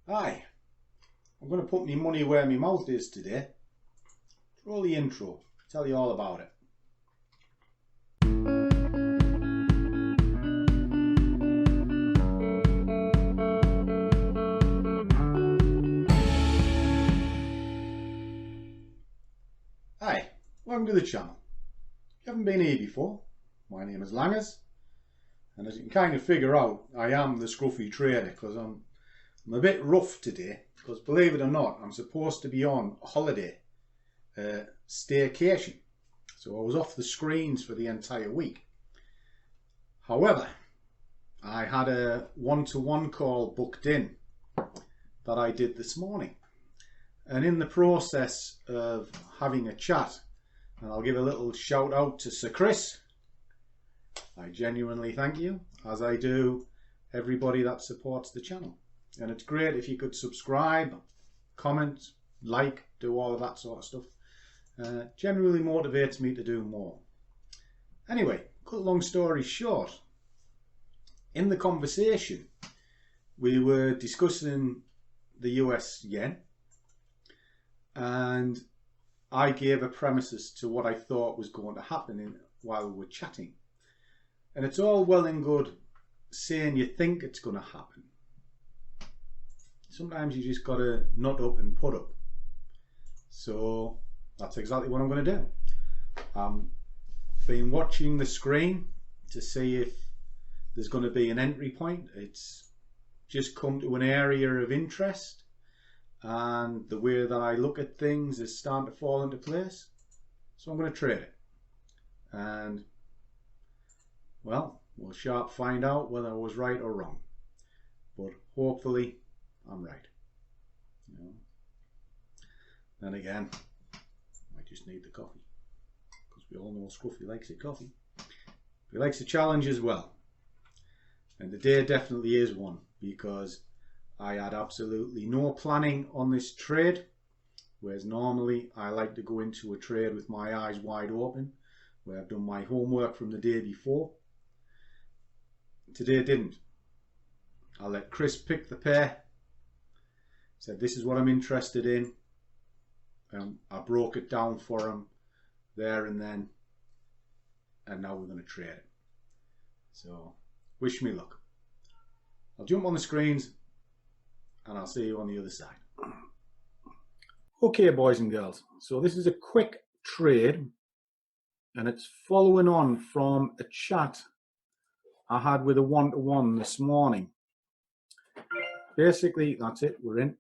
Hi, I'm going to put my money where my mouth is today. Roll the intro, tell you all about it. Hi, welcome to the channel. If you haven't been here before, my name is Langers, and as you can kind of figure out, I am the scruffy trader because I'm a bit rough today, because believe it or not, I'm supposed to be on holiday, staycation. So I was off the screens for the entire week. However, I had a one-to-one call booked in that I did this morning. And in the process of having a chat, and I'll give a little shout out to Sir Chris. I genuinely thank you, as I do everybody that supports the channel. And it's great if you could subscribe, comment, like, do all of that sort of stuff. Generally motivates me to do more. Anyway, cut long story short, in the conversation we were discussing the US yen, and I gave a premise as to what I thought was going to happen while we were chatting. And it's all well and good saying you think it's going to happen. Sometimes you just got to nut up and put up. So that's exactly what I'm going to do. Been watching the screen to see if there's going to be an entry point. It's just come to an area of interest, and the way that I look at things is starting to fall into place. So I'm going to trade it, and well, we'll sharp find out whether I was right or wrong, but hopefully I'm right. You know. Then again, I just need the coffee, because we all know Scruffy likes a coffee. He likes a challenge as well, and today definitely is one, because I had absolutely no planning on this trade, whereas normally I like to go into a trade with my eyes wide open, where I've done my homework from the day before. Today didn't. I let Chris pick the pair, said this is what I'm interested in, and I broke it down for him there and then, and now we're going to trade it. So wish me luck. I'll jump on the screens and I'll see you on the other side. Okay, boys and girls, so this is a quick trade, and it's following on from a chat I had with a one-to-one this morning. Basically, that's it, we're in.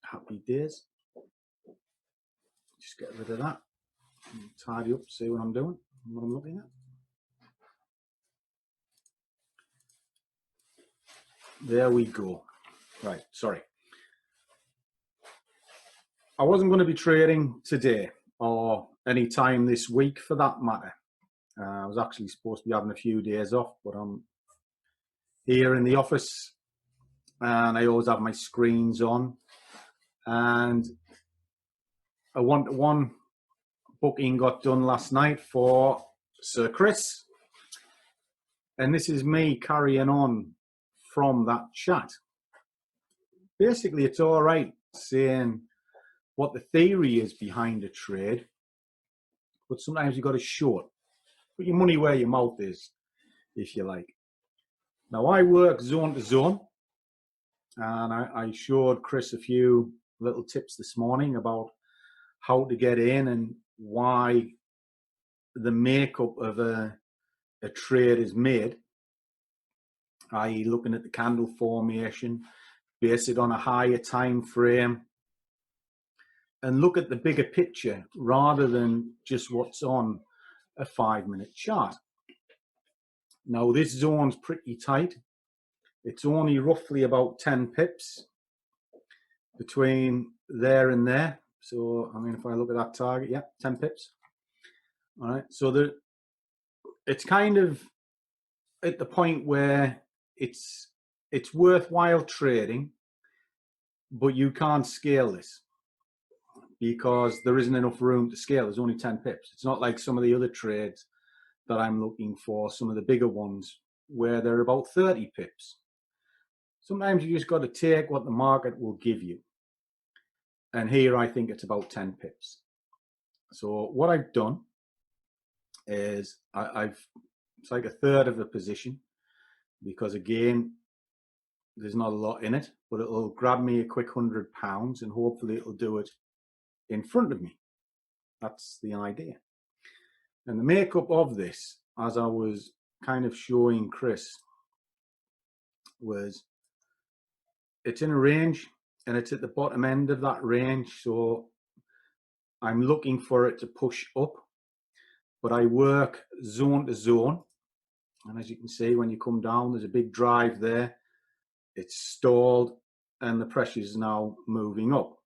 Happy days. Just get rid of that. Tidy up, see what I'm doing, what I'm looking at. There we go. Right, sorry. I wasn't going to be trading today or any time this week for that matter. I was actually supposed to be having a few days off, but I'm here in the office and I always have my screens on, and a one-to-one booking got done last night for Sir Chris, and this is me carrying on from that chat. Basically, it's all right saying what the theory is behind a trade, but sometimes you've got to show it. Put your money where your mouth is, if you like. Now, I work zone to zone, and I showed Chris a few little tips this morning about how to get in and why the makeup of a trade is made, i.e. looking at the candle formation, base it on a higher time frame, and look at the bigger picture rather than just what's on a 5-minute chart. Now, this zone's pretty tight. It's only roughly about 10 pips between there and there. So, I mean, if I look at that target, yeah, 10 pips. All right, so it's kind of at the point where it's worthwhile trading, but you can't scale this because there isn't enough room to scale. There's only 10 pips. It's not like some of the other trades that I'm looking for, some of the bigger ones, where they're about 30 pips. Sometimes you just got to take what the market will give you. And here I think it's about 10 pips. So what I've done is it's like a third of the position, because again, there's not a lot in it, but it'll grab me a quick £100 and hopefully it'll do it in front of me. That's the idea. And the makeup of this, as I was kind of showing Chris, was it's in a range and it's at the bottom end of that range. So I'm looking for it to push up, but I work zone to zone. And as you can see, when you come down, there's a big drive there. It's stalled and the pressure is now moving up.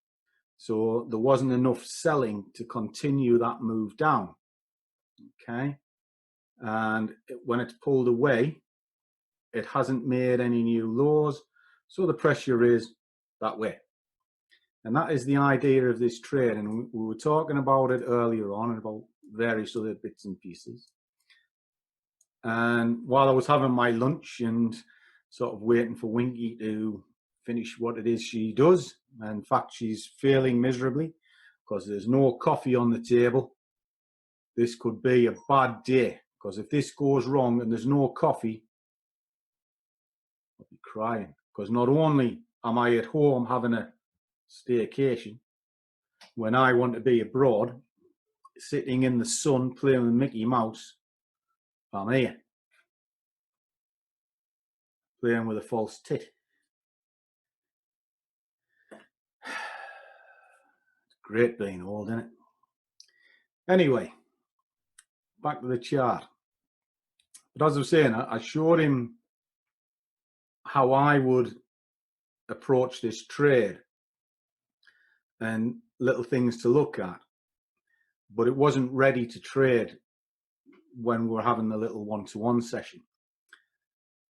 So there wasn't enough selling to continue that move down. Okay. And when it's pulled away, it hasn't made any new lows. So the pressure is that way. And that is the idea of this trade. And we were talking about it earlier on, about various other bits and pieces. And while I was having my lunch and sort of waiting for Winky to finish what it is she does, and in fact, she's failing miserably because there's no coffee on the table. This could be a bad day, because if this goes wrong and there's no coffee, I'll be crying. Because not only am I at home having a staycation, when I want to be abroad, sitting in the sun playing with Mickey Mouse, I'm here playing with a false tit. It's great being old, isn't it? Anyway, back to the chart. But as I was saying, I showed him how I would approach this trade and little things to look at, but it wasn't ready to trade when we were having the little one-to-one session.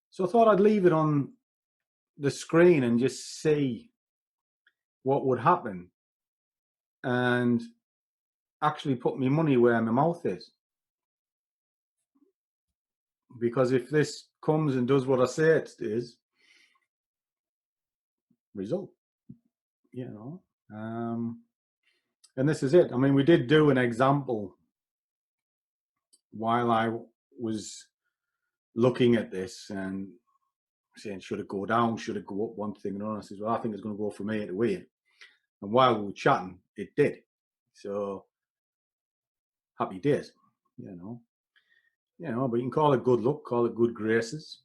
So I thought I'd leave it on the screen and just see what would happen and actually put my money where my mouth is. Because if this comes and does what I say it is, result, you know. And this is it. I mean, we did do an example while I was looking at this and saying, should it go down, should it go up, one thing and another. I said, well, I think it's going to go from here to here. And while we were chatting, it did. So happy days, you know. You know, but you can call it good luck, call it good graces.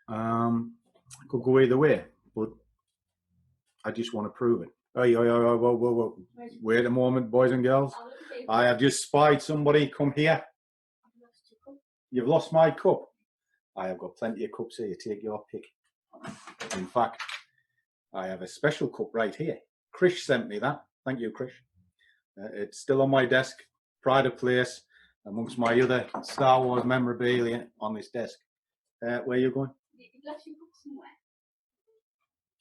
Could go either way, but I just want to prove it. Hey, whoa. Wait a moment, boys and girls. I have just spied somebody. Come here. You've lost my cup. I have got plenty of cups here. Take your pick. In fact, I have a special cup right here. Krish sent me that. Thank you, Krish. It's still on my desk. Pride of place amongst my other Star Wars memorabilia on this desk. Where are you going?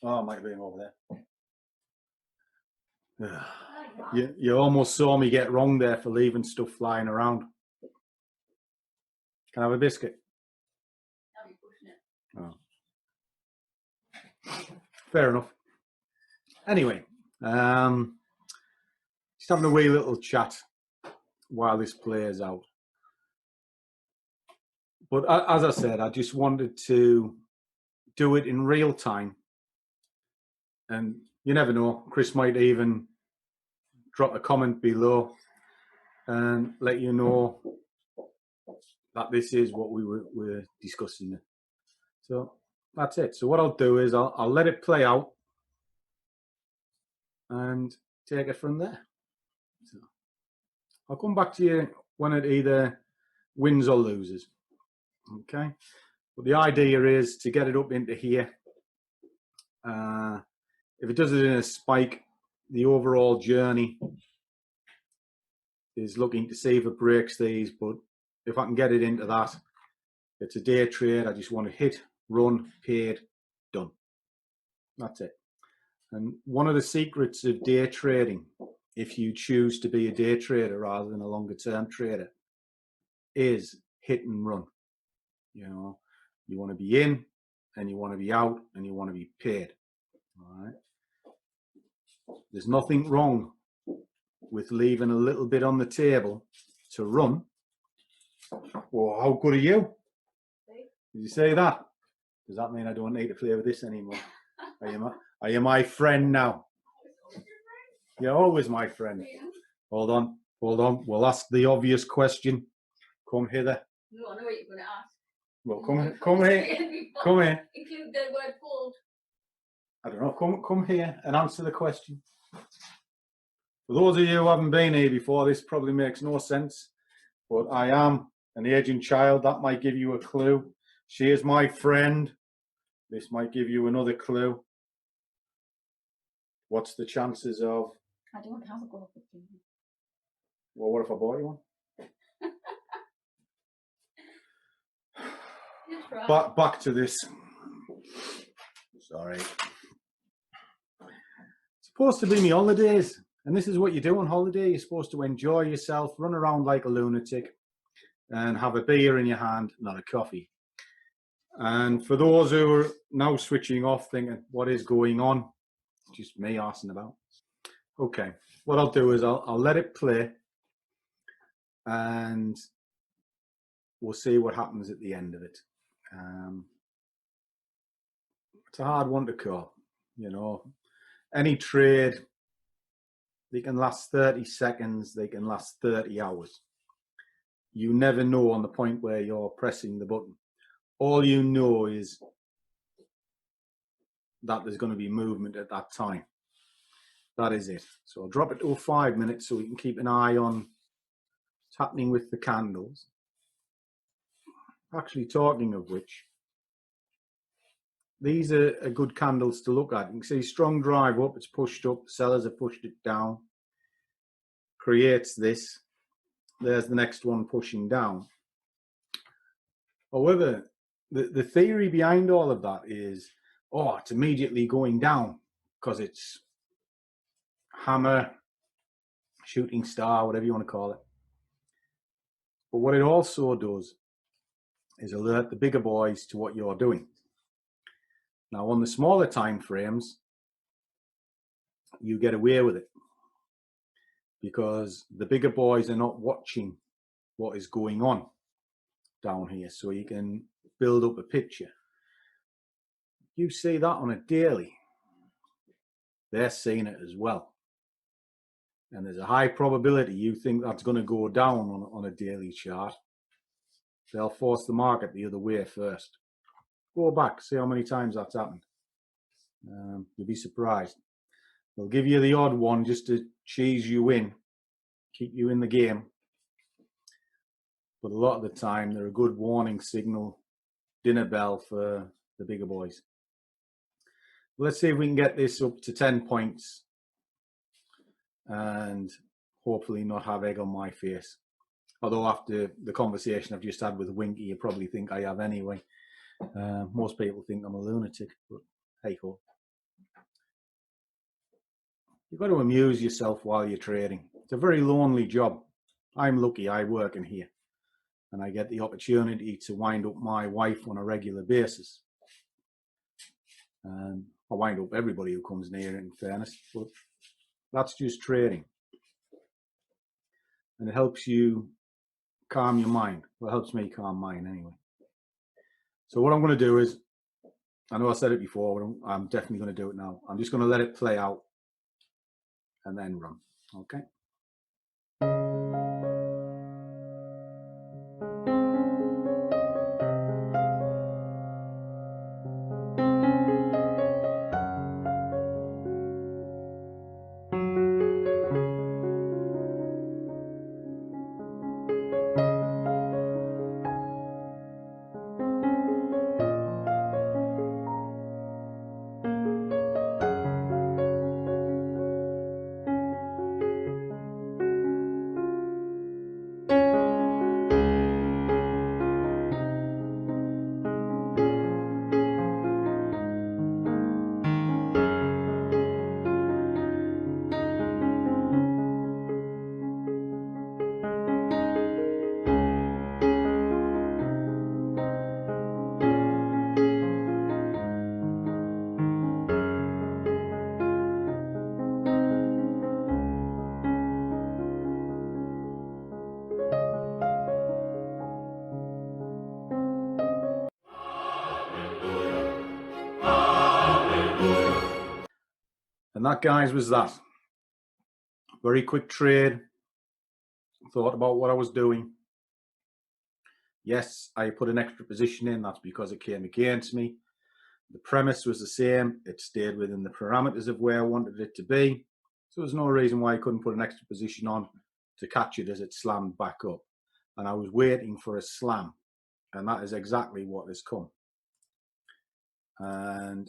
Oh, I might have been over there. You almost saw me get wrong there for leaving stuff flying around. Can I have a biscuit? Oh. Fair enough. Anyway, just having a wee little chat while this plays out. But as I said, I just wanted to do it in real time. And you never know, Chris might even drop a comment below and let you know that this is what we were discussing. So that's it. So what I'll do is I'll let it play out and take it from there. So I'll come back to you when it either wins or loses. Okay. But the idea is to get it up into here. If it does it in a spike, the overall journey is looking to see if it breaks these, but if I can get it into that, it's a day trade. I just want to hit, run, paid, done. That's it. And one of the secrets of day trading, if you choose to be a day trader rather than a longer term trader, is hit and run. You know, you want to be in and you want to be out and you want to be paid. All right. There's nothing wrong with leaving a little bit on the table to run. Well, how good are you? Did you say that? Does that mean I don't need to play with this anymore? Are you my friend now? You're always my friend. Hold on. We'll ask the obvious question. Come hither. No, I know what you're going to ask. Well, come here. Come here. Include the word fold. I don't know. Come here and answer the question. For those of you who haven't been here before, this probably makes no sense, but I am an aging child. That might give you a clue. She is my friend. This might give you another clue. What's the chances of? I don't have a go for TV. Well, what if I bought you one? Right. Back to this. Sorry. It's supposed to be me holidays, and this is what you do on holiday. You're supposed to enjoy yourself, run around like a lunatic, and have a beer in your hand, not a coffee. And for those who are now switching off thinking, what is going on? It's just me arsing about. Okay, what I'll do is I'll let it play and we'll see what happens at the end of it. It's a hard one to call, you know. Any trade, they can last 30 seconds, they can last 30 hours. You never know on the point where you're pressing the button. All you know is that there's going to be movement at that time. That is it. So I'll drop it to 5 minutes so we can keep an eye on what's happening with the candles. Actually, talking of which, these are good candles to look at. You can see strong drive up, it's pushed up, the sellers have pushed it down. Creates this. There's the next one pushing down. However, the theory behind all of that is, oh, it's immediately going down because it's hammer, shooting star, whatever you want to call it. But what it also does is alert the bigger boys to what you're doing. Now, on the smaller time frames, you get away with it because the bigger boys are not watching what is going on down here, so you can build up a picture. You see that on a daily, they're seeing it as well. And there's a high probability you think that's going to go down on a daily chart. They'll force the market the other way first. Go back, see how many times that's happened. You'll be surprised. They'll give you the odd one just to cheese you in, keep you in the game. But a lot of the time, they're a good warning signal, dinner bell for the bigger boys. Let's see if we can get this up to 10 points and hopefully not have egg on my face. Although after the conversation I've just had with Winky, you probably think I have anyway. Most people think I'm a lunatic, but hey ho. You've got to amuse yourself while you're trading. It's a very lonely job. I'm lucky I work in here and I get the opportunity to wind up my wife on a regular basis. And I wind up everybody who comes near, in fairness, but that's just trading. And it helps you calm your mind. Well, it helps me calm mine anyway. So what I'm going to do is, I know I said it before, but I'm definitely going to do it now. I'm just going to let it play out and then run. Okay. And that, guys, was that. Very quick trade. Thought about what I was doing. Yes, I put an extra position in. That's because it came against me. The premise was the same. It stayed within the parameters of where I wanted it to be. So there's no reason why I couldn't put an extra position on to catch it as it slammed back up. And I was waiting for a slam. And that is exactly what has come. And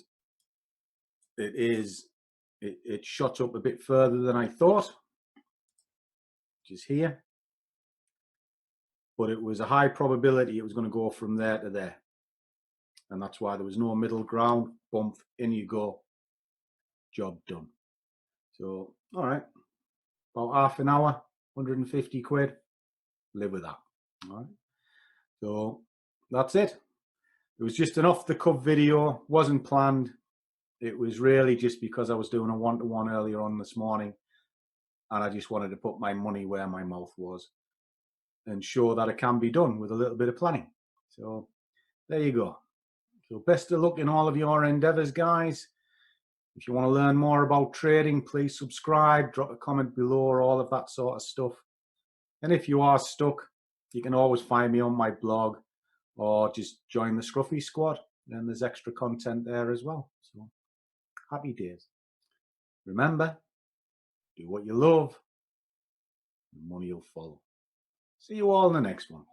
it shot up a bit further than I thought, which is here. But it was a high probability it was going to go from there to there. And that's why there was no middle ground. Bump, in you go. Job done. So, all right. About half an hour, 150 quid. Live with that. All right. So that's it. It was just an off the cuff video. Wasn't planned. It was really just because I was doing a one-to-one earlier on this morning. And I just wanted to put my money where my mouth was and show that it can be done with a little bit of planning. So there you go. So best of luck in all of your endeavors, guys. If you want to learn more about trading, please subscribe, drop a comment below, all of that sort of stuff. And if you are stuck, you can always find me on my blog or just join the Scruffy Squad. And there's extra content there as well. So happy days. Remember, do what you love, and money will follow. See you all in the next one.